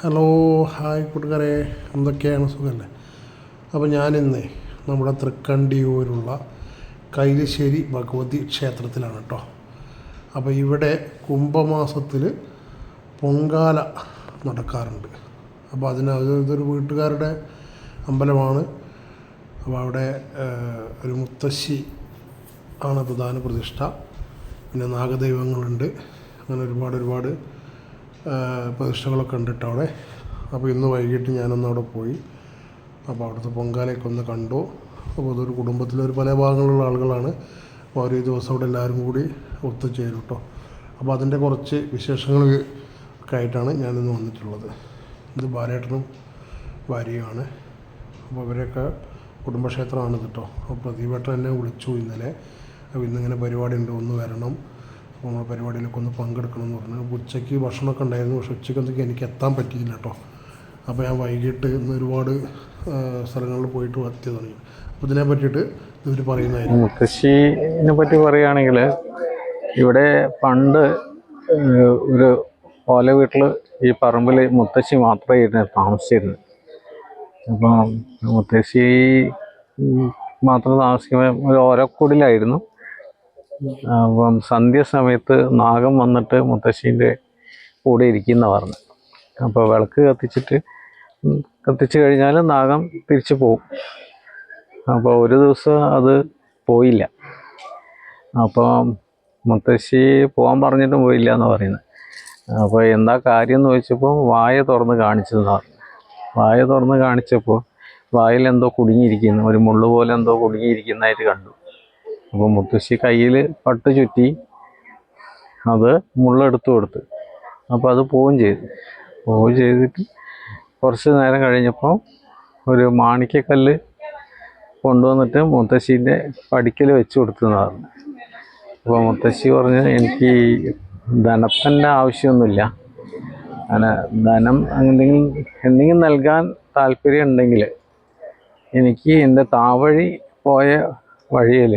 Hello, hi കൂട്ടുകാരെ, എന്തൊക്കെയാണ്, സുഖമല്ലേ? അപ്പോൾ ഞാനിന്ന് നമ്മുടെ തൃക്കണ്ടിയൂരുള്ള കൈലിശ്ശേരി ഭഗവതി ക്ഷേത്രത്തിലാണ് കേട്ടോ. അപ്പോൾ ഇവിടെ കുംഭമാസത്തിൽ പൊങ്കാല നടക്കാറുണ്ട്. അപ്പോൾ ഇതൊരു വീട്ടുകാരുടെ അമ്പലമാണ്. അപ്പോൾ അവിടെ ഒരു മുത്തശ്ശി ആണ് പ്രധാന പ്രതിഷ്ഠ. പിന്നെ നാഗദൈവങ്ങളുണ്ട്. അങ്ങനെ ഒരുപാട് പ്രതിഷ്ഠകളൊക്കെ ഉണ്ട് കേട്ടോ അവിടെ. അപ്പോൾ ഇന്ന് വൈകിട്ട് ഞാനൊന്ന് അവിടെ പോയി. അപ്പോൾ അവിടുത്തെ പൊങ്കാലയൊക്കെ ഒന്ന് കണ്ടു. അപ്പോൾ അതൊരു കുടുംബത്തിലൊരു പല ഭാഗങ്ങളിലുള്ള ആളുകളാണ്. അപ്പോൾ ഒരു ദിവസം അവിടെ എല്ലാവരും കൂടി ഒത്തുചേരും കേട്ടോ. അപ്പോൾ അതിൻ്റെ കുറച്ച് വിശേഷങ്ങൾ ഒക്കെ ആയിട്ടാണ് ഞാനിന്ന് വന്നിട്ടുള്ളത്. ഇത് ബാലേട്ടനും ഭാര്യയുമാണ്. അപ്പോൾ ഇവരൊക്കെ കുടുംബക്ഷേത്രമാണ് കേട്ടോ. അപ്പോൾ പ്രദീപേട്ടൻ എന്നെ വിളിച്ചു ഇന്നലെ. അപ്പോൾ ഇന്നിങ്ങനെ പരിപാടി ഉണ്ട്, ഒന്ന് വരണം, അപ്പോൾ നമ്മുടെ പരിപാടിയിലൊക്കെ ഒന്ന് പങ്കെടുക്കണം എന്ന് പറഞ്ഞു. അപ്പോൾ ഉച്ചയ്ക്ക് ഭക്ഷണമൊക്കെ ഉണ്ടായിരുന്നു, പക്ഷേ ഉച്ചയ്ക്ക് എനിക്ക് എത്താൻ പറ്റിയില്ല കേട്ടോ. അപ്പോൾ ഞാൻ വൈകിട്ട് ഇന്ന് ഒരുപാട് സ്ഥലങ്ങളിൽ പോയിട്ട് എത്തി തുടങ്ങി. അപ്പോൾ ഇതിനെ പറ്റിയിട്ട് ഇവർ പറയുന്നതായിരുന്നു. കൃഷിനെ പറ്റി പറയുകയാണെങ്കിൽ ഇവിടെ പണ്ട് ഒരു ഓല വീട്ടിൽ ഈ പറമ്പിൽ മുത്തശ്ശി മാത്രമേ താമസിച്ചിരുന്നു. അപ്പം മുത്തശ്ശി മാത്രം താമസിക്കുമ്പോൾ ഒരു ഓലക്കുടിലായിരുന്നു. അപ്പം സന്ധ്യാസമയത്ത് നാഗം വന്നിട്ട് മുത്തശ്ശീൻ്റെ കൂടെ ഇരിക്കുന്ന പറഞ്ഞു. അപ്പോൾ വിളക്ക് കത്തിച്ച് കഴിഞ്ഞാൽ നാഗം തിരിച്ചു പോകും. അപ്പോൾ ഒരു ദിവസം അത് പോയില്ല. അപ്പോൾ മുത്തശ്ശി പോകാൻ പറഞ്ഞിട്ടും പോയില്ല എന്ന് പറയുന്നത്. അപ്പോൾ എന്താ കാര്യം എന്ന് ചോദിച്ചപ്പോൾ വായ തുറന്ന് കാണിച്ചതെന്ന് പറഞ്ഞു. വായ തുറന്ന് കാണിച്ചപ്പോൾ വായിൽ എന്തോ കുടുങ്ങിയിരിക്കുന്നു, ഒരു മുള്ളു പോലെ എന്തോ കുടുങ്ങിയിരിക്കുന്നതായിട്ട് കണ്ടു. അപ്പോൾ മുത്തശ്ശി കയ്യിൽ പട്ട് ചുറ്റി അത് മുള്ളെടുത്ത് കൊടുത്ത്. അപ്പോൾ അത് പോവുകയും ചെയ്തിട്ട് കുറച്ച് നേരം കഴിഞ്ഞപ്പോൾ ഒരു മാണിക്കക്കല്ല് കൊണ്ടുവന്നിട്ട് മുത്തശ്ശീൻ്റെ പടിക്കൽ വെച്ച് കൊടുത്തെന്ന് പറഞ്ഞു. അപ്പോൾ മുത്തശ്ശി പറഞ്ഞ്, എനിക്ക് ധനത്തിൻ്റെ ആവശ്യമൊന്നുമില്ല, അങ്ങനെ ധനം എന്തെങ്കിലും നൽകാൻ താല്പര്യം ഉണ്ടെങ്കിൽ എനിക്ക് എൻ്റെ താവഴി പോയ വഴിയിൽ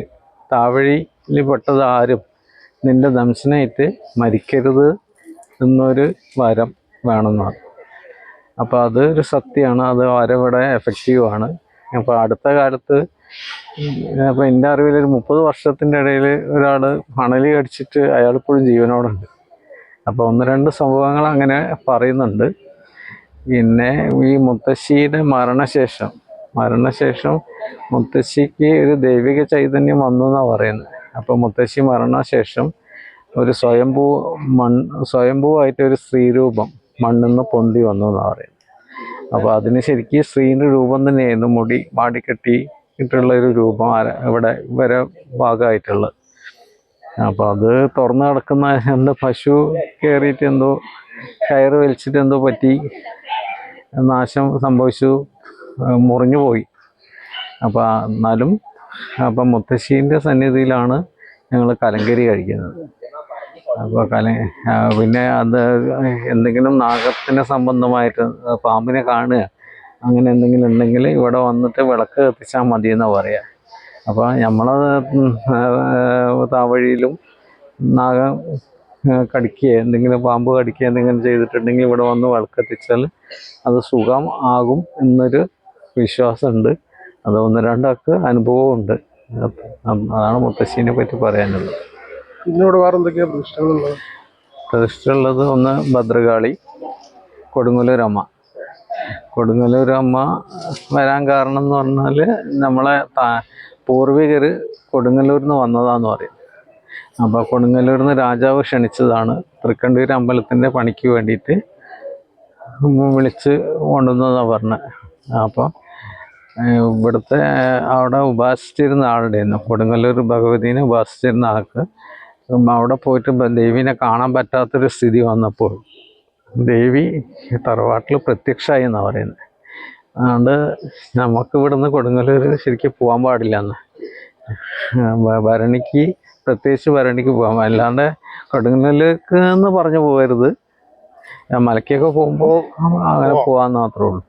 താവഴിയിൽ പെട്ടത് ആരും നിൻ്റെ ദംശനമായിട്ട് മരിക്കരുത് എന്നൊരു വരം വേണമെന്നാണ്. അപ്പോൾ അതൊരു സത്യമാണ്, അത് വരവിടെ എഫക്റ്റീവാണ്. അപ്പോൾ അടുത്ത കാലത്ത് അപ്പോൾ എൻ്റെ അറിവിലൊരു 30 വർഷത്തിൻ്റെ ഇടയിൽ ഒരാൾ മണലി കടിച്ചിട്ട് അയാളിപ്പോഴും ജീവനോടുണ്ട്. അപ്പോൾ 1-2 സംഭവങ്ങൾ അങ്ങനെ പറയുന്നുണ്ട്. പിന്നെ ഈ മുത്തശ്ശിയുടെ മരണശേഷം മുത്തശ്ശിക്ക് ഒരു ദൈവിക ചൈതന്യം വന്നു എന്നാണ് പറയുന്നത്. അപ്പോൾ മുത്തശ്ശി മരണശേഷം ഒരു സ്വയംഭൂവായിട്ടൊരു സ്ത്രീരൂപം മണ്ണിൽ നിന്ന് പൊന്തി വന്നു എന്നാണ് പറയുന്നത്. അപ്പോൾ അതിന് ശരിക്കും സ്ത്രീൻ്റെ രൂപം തന്നെയായിരുന്നു, മുടി മാടിക്കെട്ടിയിട്ടുള്ളൊരു രൂപം ഇവിടെ വരെ ഭാഗമായിട്ടുള്ളത്. അപ്പോൾ അത് തുറന്നു കിടക്കുന്ന എൻ്റെ പശു കയറിയിട്ട് എന്തോ കയറ് വലിച്ചിട്ട് എന്തോ പറ്റി, നാശം സംഭവിച്ചു, മുറിഞ്ഞു പോയി. അപ്പം മുത്തശ്ശീൻ്റെ സന്നിധിയിലാണ് ഞങ്ങൾ കലങ്കരി കഴിക്കുന്നത്. അപ്പോൾ പിന്നെ അത് എന്തെങ്കിലും നാഗത്തിന് സംബന്ധമായിട്ട് പാമ്പിനെ കാണുക അങ്ങനെ എന്തെങ്കിലും ഉണ്ടെങ്കിൽ ഇവിടെ വന്നിട്ട് വിളക്ക് കത്തിച്ചാൽ മതി എന്നാണ് പറയുക. അപ്പോൾ നമ്മളത് താവഴിയിലും നാഗം കടിക്കുക എന്തെങ്കിലും പാമ്പ് കടിക്കുക എന്തെങ്കിലും ചെയ്തിട്ടുണ്ടെങ്കിൽ ഇവിടെ വന്ന് വിളക്ക് കത്തിച്ചാൽ അത് സുഖം ആകും എന്നൊരു വിശ്വാസമുണ്ട്. അത് 1-2 അനുഭവമുണ്ട്. അതാണ് മുത്തശ്ശീനെ പറ്റി പറയാനുള്ളത്. പിന്നോട് വേറെ എന്തൊക്കെയാണ് പ്രതിഷ്ഠകളുള്ളത്? പ്രതിഷ്ഠയുള്ളത് ഒന്ന് ഭദ്രകാളി, കൊടുങ്ങല്ലൂരമ്മ വരാൻ കാരണം എന്ന് പറഞ്ഞാൽ നമ്മളെ പൂർവികർ കൊടുങ്ങല്ലൂരിൽ നിന്ന് വന്നതാന്ന് പറയും. അപ്പോൾ കൊടുങ്ങല്ലൂരിൽ നിന്ന് രാജാവ് ക്ഷണിച്ചതാണ് തൃക്കണ്ടിയൂർ അമ്പലത്തിൻ്റെ പണിക്ക് വേണ്ടിയിട്ട് വിളിച്ച് കൊണ്ടുവന്നതാണ് പറഞ്ഞത്. അപ്പോൾ ഇവിടുത്തെ അവിടെ ഉപാസിച്ചിരുന്ന ആളുടെയായിരുന്നു, കൊടുങ്ങല്ലൂർ ഭഗവതിനെ ഉപാസിച്ചിരുന്ന ആൾക്ക് അവിടെ പോയിട്ട് ദേവീനെ കാണാൻ പറ്റാത്തൊരു സ്ഥിതി വന്നപ്പോൾ ദേവി തറവാട്ടിൽ പ്രത്യക്ഷമായി എന്നാണ് പറയുന്നത്. അതുകൊണ്ട് നമുക്ക് ഇവിടുന്ന് കൊടുങ്ങല്ലൂർ ശരിക്കും പോകാൻ പാടില്ല എന്ന്, പ്രത്യേകിച്ച് ഭരണിക്ക് പോകാം, അല്ലാണ്ട് കൊടുങ്ങല്ലൂർക്ക് എന്ന് പറഞ്ഞു പോകരുത്. മലക്കൊക്കെ പോകുമ്പോൾ അങ്ങനെ പോകാമെന്ന് മാത്രമേ ഉള്ളൂ.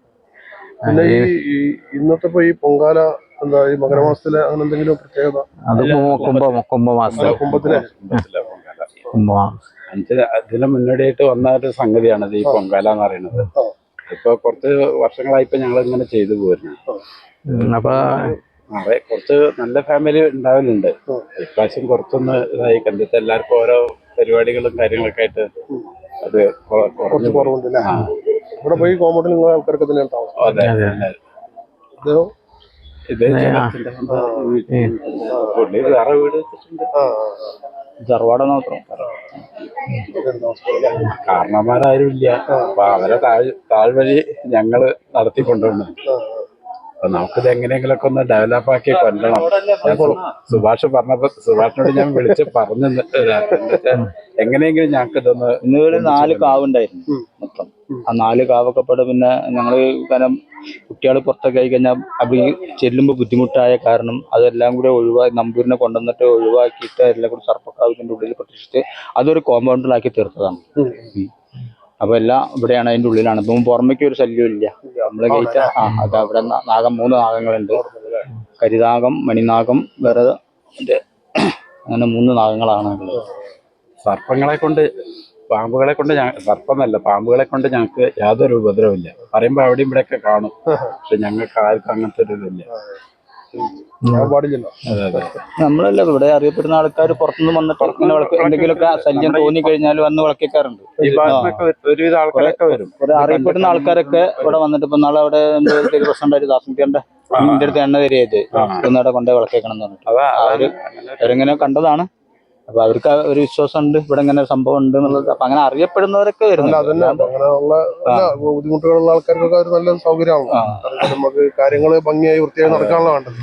ഇന്നത്തെ ഈ പൊങ്കാല എന്താ, ഈ മകരമാസത്തിലെ അങ്ങനെ എന്തെങ്കിലും പ്രത്യേകത? അത് കുംഭമാസത്തിലെ 5 ദിനം മുന്നോടിയായിട്ട് വന്ന ഒരു സംഗതിയാണ് ഈ പൊങ്കാല എന്ന് പറയുന്നത്. ഇപ്പൊ കുറച്ച് വർഷങ്ങളായി ഇപ്പൊ ഞങ്ങൾ ഇങ്ങനെ ചെയ്തു പോരുന്നു. അപ്പൊ കുറച്ച് നല്ല ഫാമിലി ഉണ്ടാവലുണ്ട്. ഇപ്രാവശ്യം കുറച്ചൊന്ന് ഇതായി കണ്ടിട്ട് എല്ലാവർക്കും ഓരോ പരിപാടികളും കാര്യങ്ങളൊക്കെ ആയിട്ട് അത് കുറച്ച് കുറവുണ്ടല്ലേ? ഇവിടെ പോയി കോമ്പൗണ്ടിൽ നിങ്ങൾ ആൾക്കാരൊക്കെ തന്നെയാണ് താമസം? അതെ ഇദ്ദേഹം ഇത് പുള്ളി വേറെ വീട് വെച്ചിട്ടുണ്ട്. തറവാട് മാത്രം. കാരണന്മാരാരും ഇല്ല. അപ്പൊ അവരെ താഴ്വഴി ഞങ്ങള് നടത്തിക്കൊണ്ടുവന്നു. അപ്പൊ നമുക്കിത് എങ്ങനെയെങ്കിലൊക്കെ ഒന്ന് ഡെവലപ്പ് ആക്കി കൊല്ലണം. സുഭാഷ് പറഞ്ഞപ്പോ സുഭാഷിനോട് ഞാൻ വിളിച്ച് പറഞ്ഞു എങ്ങനെയെങ്കിലും ഞങ്ങൾക്ക് ഇതൊന്ന്. ഇന്ന് 4 കാവുണ്ടായിരുന്നു മൊത്തം. ആ 4 കാവൊക്കെ പിന്നെ ഞങ്ങള് കാരണം കുട്ടികൾ പുറത്തൊക്കെ ആയി കഴിഞ്ഞാൽ അത് ചെല്ലുമ്പോൾ ബുദ്ധിമുട്ടായ കാരണം അതെല്ലാം കൂടെ ഒഴിവാക്കി നമ്പൂരിനെ കൊണ്ടുവന്നിട്ട് ഒഴിവാക്കിയിട്ട് എല്ലാം കൂടി സർപ്പക്കാവിന്റെ ഉള്ളിൽ പ്രതിഷ്ഠിച്ച് അതൊരു കോമ്പൗണ്ടിലാക്കി തീർത്തതാണ്. അപ്പൊ എല്ലാം ഇവിടെയാണ്, അതിന്റെ ഉള്ളിലാണ്. ഇപ്പം പുറമേക്ക് ഒരു ശല്യം ഇല്ല. നമ്മള് ഗേറ്റ് അത് അവിടെ 3 നാഗങ്ങളുണ്ട്. കരിനാഗം, മണിനാഗം, വേറെ അങ്ങനെ 3 നാഗങ്ങളാണ് ഉള്ളത്. സർപ്പങ്ങളെ കൊണ്ട് പാമ്പുകളെ കൊണ്ട് സർപ്പമല്ല പാമ്പുകളെ കൊണ്ട് ഞങ്ങൾക്ക് യാതൊരു ഉപദ്രവമില്ല. പറയുമ്പോ അവിടെയും ഇവിടെയൊക്കെ കാണും. പക്ഷെ ഞങ്ങൾക്ക് ആർക്കും അങ്ങനത്തെ ഒരു ഇതില്ല. പാടില്ലല്ലോ. അതെ നമ്മളല്ല ഇവിടെ അറിയപ്പെടുന്ന ആൾക്കാർ പുറത്തുനിന്ന് വന്നിട്ട് ഇങ്ങനെ എന്തെങ്കിലുമൊക്കെ ശല്യം തോന്നി കഴിഞ്ഞാൽ വന്ന് വിളക്കിക്കാറുണ്ട്. ഈ ഭാഗത്തൊക്കെ ഒരുവിധ ആൾക്കാരൊക്കെ വരും. കുറെ അറിയപ്പെടുന്ന ആൾക്കാരൊക്കെ ഇവിടെ വന്നിട്ട് ഇപ്പൊ നാളെ അവിടെ എന്തോ ഒരു പ്രശ്നം ഉണ്ടായി. ദാസന്റെ എന്റെ അടുത്ത് എണ്ണ തരികയത് ഒന്നവിടെ കൊണ്ടുപോയി വിളക്കേക്കണം എന്ന് പറഞ്ഞിട്ട് അവരിങ്ങനെ കണ്ടതാണ്. അപ്പൊ അവർക്ക് ഒരു വിശ്വാസം ഉണ്ട് ഇവിടെ ഇങ്ങനെ ഒരു സംഭവം ഉണ്ട് എന്നുള്ളത്. അപ്പൊ അങ്ങനെ അറിയപ്പെടുന്നവരൊക്കെ വരുന്നത്. അങ്ങനെയുള്ള ബുദ്ധിമുട്ടുകളുള്ള ആൾക്കാർക്കൊക്കെ ഒരു നല്ല സൗകര്യമാണല്ലോ. നമുക്ക് കാര്യങ്ങൾ ഭംഗിയായി വൃത്തിയായി നടക്കാനുള്ള വേണ്ടത്.